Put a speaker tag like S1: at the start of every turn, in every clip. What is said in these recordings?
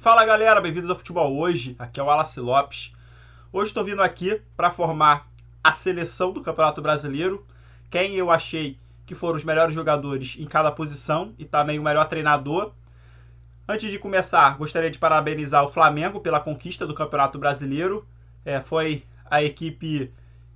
S1: Fala galera, bem-vindos ao Futebol Hoje, aqui é o Wallace Lopes. Hoje estou vindo aqui para formar a seleção do Campeonato Brasileiro, quem eu achei que foram os melhores jogadores em cada posição e também o melhor treinador. Antes de começar, gostaria de parabenizar o Flamengo pela conquista do Campeonato Brasileiro. Foi a equipe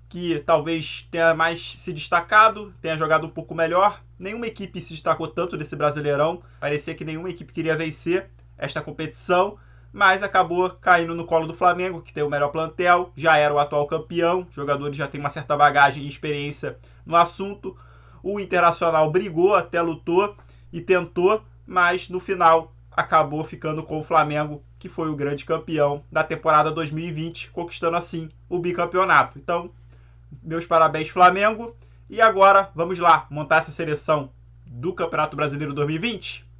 S1: que talvez tenha mais se destacado, tenha jogado um pouco melhor. Nenhuma equipe se destacou tanto desse Brasileirão, parecia que nenhuma equipe queria vencer esta competição, mas acabou caindo no colo do Flamengo, que tem o melhor plantel, já era o atual campeão, os jogadores já têm uma certa bagagem e experiência no assunto. O Internacional brigou, até lutou e tentou, mas no final acabou ficando com o Flamengo, que foi o grande campeão da temporada 2020, conquistando assim o bicampeonato. Então, meus parabéns, Flamengo. E agora, vamos lá, montar essa seleção do Campeonato Brasileiro 2020?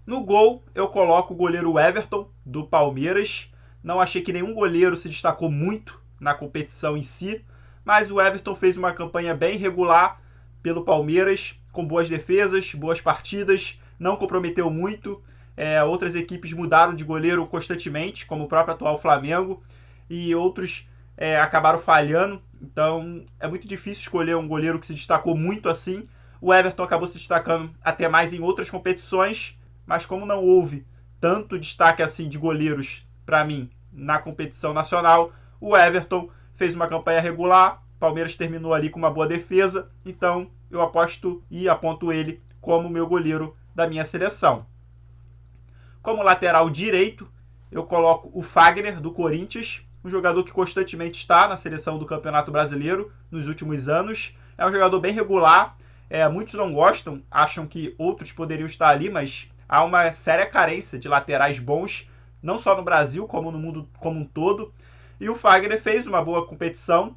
S1: No gol, eu coloco o goleiro Everton, do Palmeiras. Não achei que nenhum goleiro se destacou muito na competição em si, mas o Everton fez uma campanha bem regular pelo Palmeiras, com boas defesas, boas partidas, não comprometeu muito. Outras equipes mudaram de goleiro constantemente, como o próprio atual Flamengo, e outros acabaram falhando. Então é muito difícil escolher um goleiro que se destacou muito assim. O Everton acabou se destacando até mais em outras competições, mas como não houve tanto destaque assim de goleiros para mim na competição nacional, o Everton fez uma campanha regular. O Palmeiras terminou ali com uma boa defesa, então eu aposto e aponto ele como meu goleiro da minha seleção. Como lateral direito, eu coloco o Fagner, do Corinthians, um jogador que constantemente está na seleção do Campeonato Brasileiro nos últimos anos. É um jogador bem regular, muitos não gostam, acham que outros poderiam estar ali, mas há uma séria carência de laterais bons, não só no Brasil, como no mundo como um todo. E o Fagner fez uma boa competição,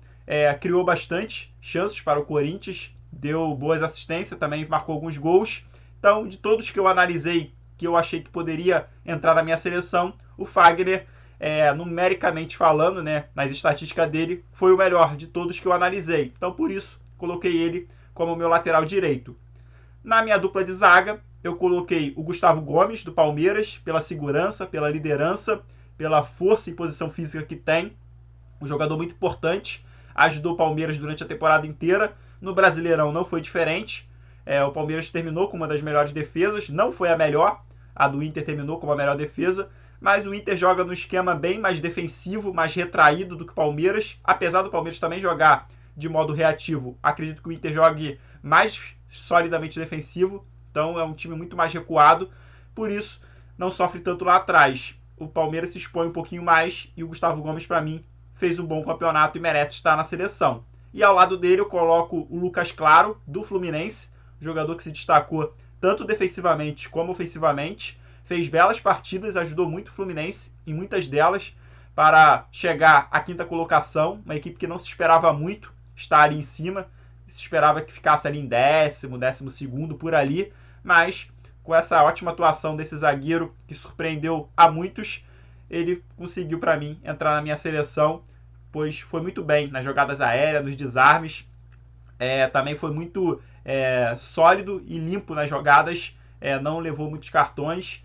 S1: criou bastante chances para o Corinthians, deu boas assistências, também marcou alguns gols. Então, de todos que eu analisei, que eu achei que poderia entrar na minha seleção, o Fagner, numericamente falando, nas estatísticas dele, foi o melhor de todos que eu analisei. Então, por isso, coloquei ele como meu lateral direito. Na minha dupla de zaga, eu coloquei o Gustavo Gomes, do Palmeiras, pela segurança, pela liderança, pela força e posição física que tem. Um jogador muito importante, ajudou o Palmeiras durante a temporada inteira. No Brasileirão não foi diferente. O Palmeiras terminou com uma das melhores defesas, não foi a melhor, a do Inter terminou com a melhor defesa, mas o Inter joga no esquema bem mais defensivo, mais retraído do que o Palmeiras. Apesar do Palmeiras também jogar de modo reativo, acredito que o Inter jogue mais solidamente defensivo, então é um time muito mais recuado, por isso não sofre tanto lá atrás. O Palmeiras se expõe um pouquinho mais e o Gustavo Gomes, para mim, fez um bom campeonato e merece estar na seleção. E ao lado dele eu coloco o Lucas Claro, do Fluminense, jogador que se destacou tanto defensivamente como ofensivamente, fez belas partidas, ajudou muito o Fluminense em muitas delas para chegar à quinta colocação, uma equipe que não se esperava muito estar ali em cima, se esperava que ficasse ali em 12º, por ali, mas com essa ótima atuação desse zagueiro que surpreendeu a muitos, ele conseguiu para mim entrar na minha seleção, pois foi muito bem nas jogadas aéreas, nos desarmes, também foi muito sólido e limpo nas jogadas, não levou muitos cartões,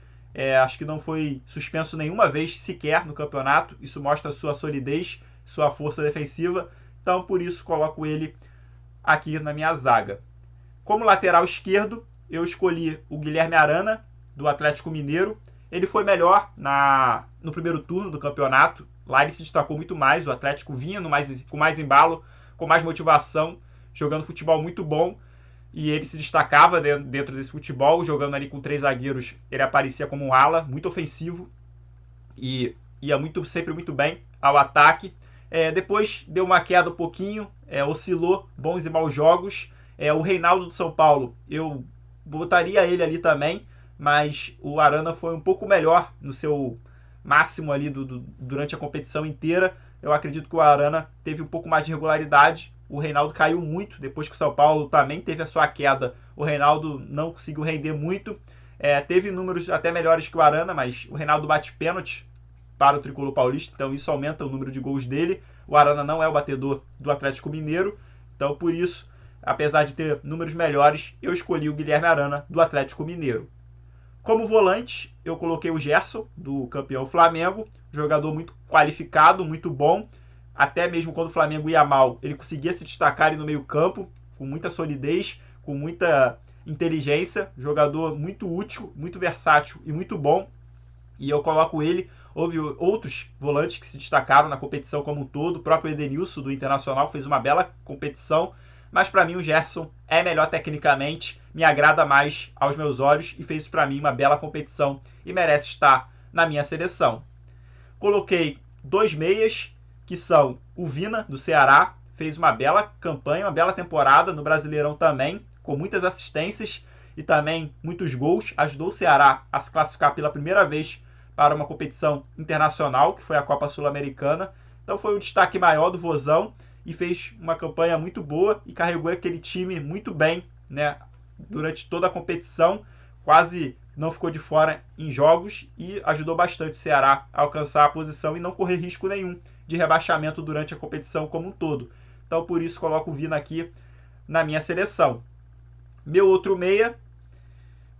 S1: acho que não foi suspenso nenhuma vez sequer no campeonato. Isso mostra sua solidez, sua força defensiva, então por isso coloco ele aqui na minha zaga. Como lateral esquerdo, eu escolhi o Guilherme Arana, do Atlético Mineiro. Ele foi melhor no primeiro turno do campeonato, lá ele se destacou muito mais, o Atlético vinha com mais embalo, com mais motivação, jogando futebol muito bom, e ele se destacava dentro desse futebol, jogando ali com 3 zagueiros, ele aparecia como um ala, muito ofensivo, e ia sempre muito bem ao ataque. Depois deu uma queda um pouquinho, oscilou bons e maus jogos. O Reinaldo do São Paulo, eu botaria ele ali também, mas o Arana foi um pouco melhor no seu máximo ali durante a competição inteira. Eu acredito que o Arana teve um pouco mais de regularidade. O Reinaldo caiu muito, depois que o São Paulo também teve a sua queda. O Reinaldo não conseguiu render muito. Teve números até melhores que o Arana, mas o Reinaldo bate pênalti para o tricolor paulista, então isso aumenta o número de gols dele. O Arana não é o batedor do Atlético Mineiro, então por isso apesar de ter números melhores, eu escolhi o Guilherme Arana, do Atlético Mineiro. Como volante, eu coloquei o Gerson, do campeão Flamengo, jogador muito qualificado, muito bom. Até mesmo quando o Flamengo ia mal, ele conseguia se destacar ali no meio-campo, com muita solidez, com muita inteligência. Jogador muito útil, muito versátil e muito bom. E eu coloco ele. Houve outros volantes que se destacaram na competição como um todo. O próprio Edenilson, do Internacional, fez uma bela competição. Mas para mim o Gerson é melhor tecnicamente, me agrada mais aos meus olhos e fez para mim uma bela competição e merece estar na minha seleção. Coloquei 2 meias, que são o Vina, do Ceará, fez uma bela campanha, uma bela temporada no Brasileirão também, com muitas assistências e também muitos gols, ajudou o Ceará a se classificar pela primeira vez para uma competição internacional, que foi a Copa Sul-Americana. Então foi o destaque maior do Vozão e fez uma campanha muito boa e carregou aquele time muito bem, né, durante toda a competição, quase não ficou de fora em jogos e ajudou bastante o Ceará a alcançar a posição e não correr risco nenhum de rebaixamento durante a competição como um todo. Então por isso coloco o Vina aqui na minha seleção. Meu outro meia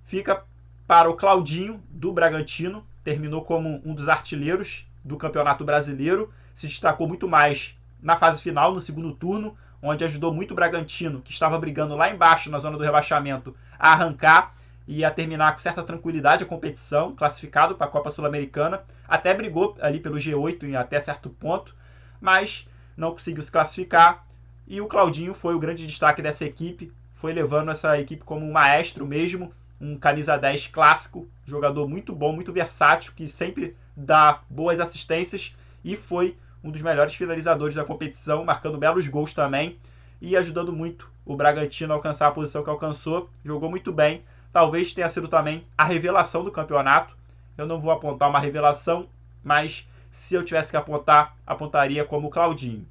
S1: fica para o Claudinho, do Bragantino, terminou como um dos artilheiros do Campeonato Brasileiro, se destacou muito mais na fase final, no segundo turno, onde ajudou muito o Bragantino, que estava brigando lá embaixo na zona do rebaixamento, a arrancar e a terminar com certa tranquilidade a competição, classificado para a Copa Sul-Americana, até brigou ali pelo G8 em até certo ponto, mas não conseguiu se classificar, e o Claudinho foi o grande destaque dessa equipe, foi levando essa equipe como um maestro mesmo, um camisa 10 clássico, jogador muito bom, muito versátil, que sempre dá boas assistências e foi um dos melhores finalizadores da competição, marcando belos gols também e ajudando muito o Bragantino a alcançar a posição que alcançou. Jogou muito bem, talvez tenha sido também a revelação do campeonato. Eu não vou apontar uma revelação, mas se eu tivesse que apontar, apontaria como o Claudinho.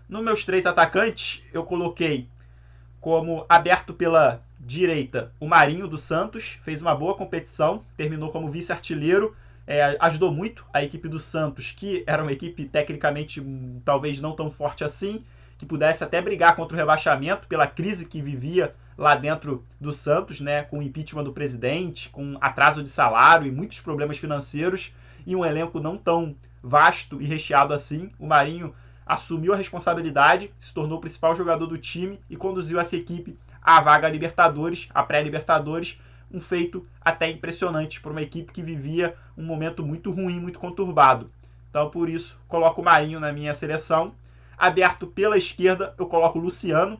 S1: Nos meus 3 atacantes, eu coloquei como aberto pela direita o Marinho do Santos, fez uma boa competição, terminou como vice-artilheiro, ajudou muito a equipe do Santos, que era uma equipe tecnicamente talvez não tão forte assim, que pudesse até brigar contra o rebaixamento pela crise que vivia lá dentro do Santos, né, com o impeachment do presidente, com atraso de salário e muitos problemas financeiros e um elenco não tão vasto e recheado assim. O Marinho assumiu a responsabilidade, se tornou o principal jogador do time e conduziu essa equipe à vaga Libertadores, à pré-Libertadores, um feito até impressionante para uma equipe que vivia um momento muito ruim, muito conturbado. Então, por isso, coloco o Marinho na minha seleção. Aberto pela esquerda, eu coloco o Luciano,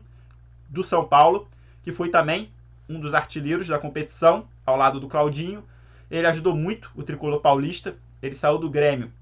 S1: do São Paulo, que foi também um dos artilheiros da competição, ao lado do Claudinho. Ele ajudou muito o tricolor paulista. Ele saiu do Grêmio,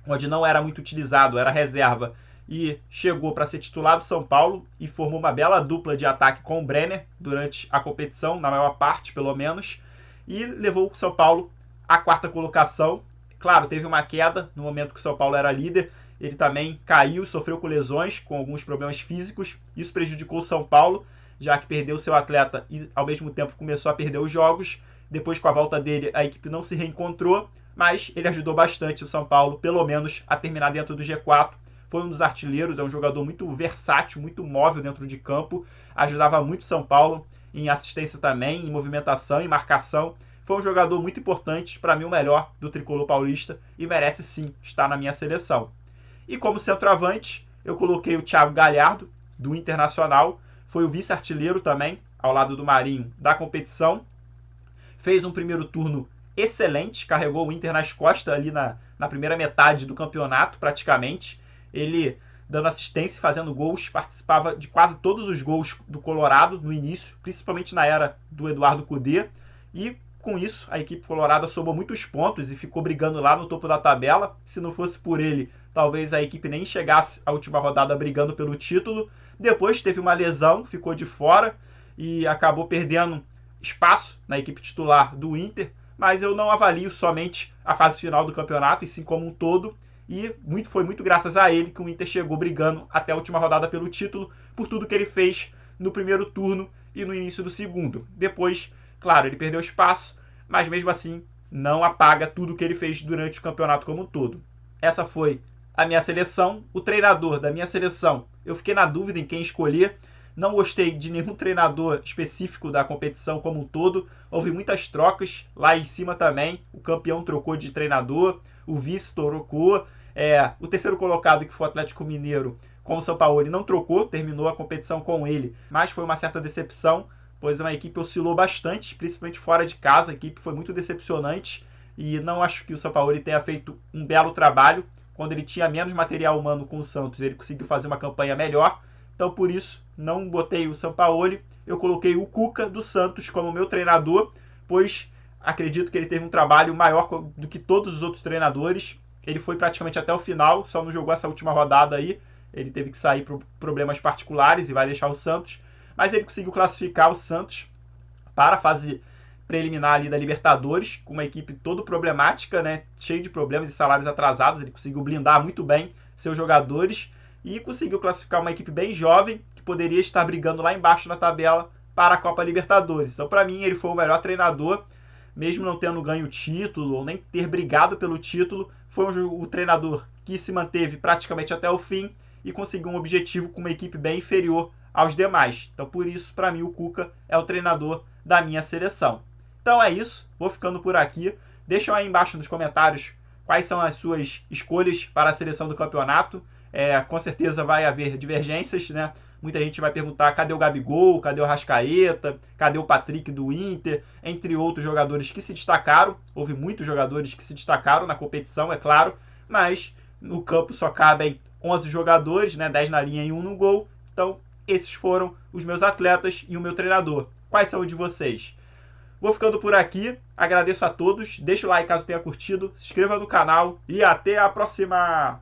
S1: onde não era muito utilizado, era reserva, e chegou para ser titular do São Paulo e formou uma bela dupla de ataque com o Brenner durante a competição, na maior parte pelo menos, e levou o São Paulo à 4ª colocação. Claro, teve uma queda no momento que o São Paulo era líder, ele também caiu, sofreu com lesões, com alguns problemas físicos, isso prejudicou o São Paulo, já que perdeu seu atleta e ao mesmo tempo começou a perder os jogos. Depois, com a volta dele, a equipe não se reencontrou, mas ele ajudou bastante o São Paulo, pelo menos, a terminar dentro do G4. Foi um dos artilheiros, é um jogador muito versátil, muito móvel dentro de campo, ajudava muito o São Paulo em assistência também, em movimentação, em marcação. Foi um jogador muito importante, para mim o melhor do tricolor paulista e merece sim estar na minha seleção. E como centroavante, eu coloquei o Thiago Galhardo, do Internacional, foi o vice-artilheiro também, ao lado do Marinho, da competição. Fez um primeiro turno excelente, carregou o Inter nas costas ali na primeira metade do campeonato, praticamente. Ele dando assistência e fazendo gols, participava de quase todos os gols do Colorado no início, principalmente na era do Eduardo Cudê, e com isso a equipe colorada somou muitos pontos e ficou brigando lá no topo da tabela. Se não fosse por ele, talvez a equipe nem chegasse à última rodada brigando pelo título. Depois teve uma lesão, ficou de fora e acabou perdendo espaço na equipe titular do Inter, mas eu não avalio somente a fase final do campeonato, e sim como um todo. E foi muito graças a ele que o Inter chegou brigando até a última rodada pelo título, por tudo que ele fez no primeiro turno e no início do segundo. Depois, claro, ele perdeu espaço, mas mesmo assim não apaga tudo que ele fez durante o campeonato como um todo. Essa foi a minha seleção. O treinador da minha seleção, eu fiquei na dúvida em quem escolher. Não gostei de nenhum treinador específico da competição como um todo. Houve muitas trocas lá em cima também. O campeão trocou de treinador, o vice trocou. O terceiro colocado, que foi o Atlético Mineiro, com o Sampaoli, não trocou, terminou a competição com ele. Mas foi uma certa decepção, pois a equipe oscilou bastante, principalmente fora de casa. A equipe foi muito decepcionante e não acho que o Sampaoli tenha feito um belo trabalho. Quando ele tinha menos material humano com o Santos, ele conseguiu fazer uma campanha melhor. Então, por isso, não botei o Sampaoli. Eu coloquei o Cuca do Santos como meu treinador, pois acredito que ele teve um trabalho maior do que todos os outros treinadores. Ele foi praticamente até o final, só não jogou essa última rodada aí. Ele teve que sair por problemas particulares e vai deixar o Santos. Mas ele conseguiu classificar o Santos para a fase preliminar ali da Libertadores, com uma equipe toda problemática, né? Cheio de problemas e salários atrasados. Ele conseguiu blindar muito bem seus jogadores e conseguiu classificar uma equipe bem jovem, que poderia estar brigando lá embaixo na tabela para a Copa Libertadores. Então, para mim, ele foi o melhor treinador, mesmo não tendo ganho o título ou nem ter brigado pelo título. Foi o treinador que se manteve praticamente até o fim e conseguiu um objetivo com uma equipe bem inferior aos demais. Então, por isso, para mim, o Cuca é o treinador da minha seleção. Então é isso, vou ficando por aqui. Deixam aí embaixo nos comentários quais são as suas escolhas para a seleção do campeonato. Com certeza vai haver divergências, né? Muita gente vai perguntar cadê o Gabigol, cadê o Arrascaeta, cadê o Patrick do Inter, entre outros jogadores que se destacaram. Houve muitos jogadores que se destacaram na competição, é claro, mas no campo só cabem 11 jogadores, né? 10 na linha e 1 no gol. Então esses foram os meus atletas e o meu treinador. Quais são os de vocês? Vou ficando por aqui, agradeço a todos, deixa o like caso tenha curtido, se inscreva no canal e até a próxima!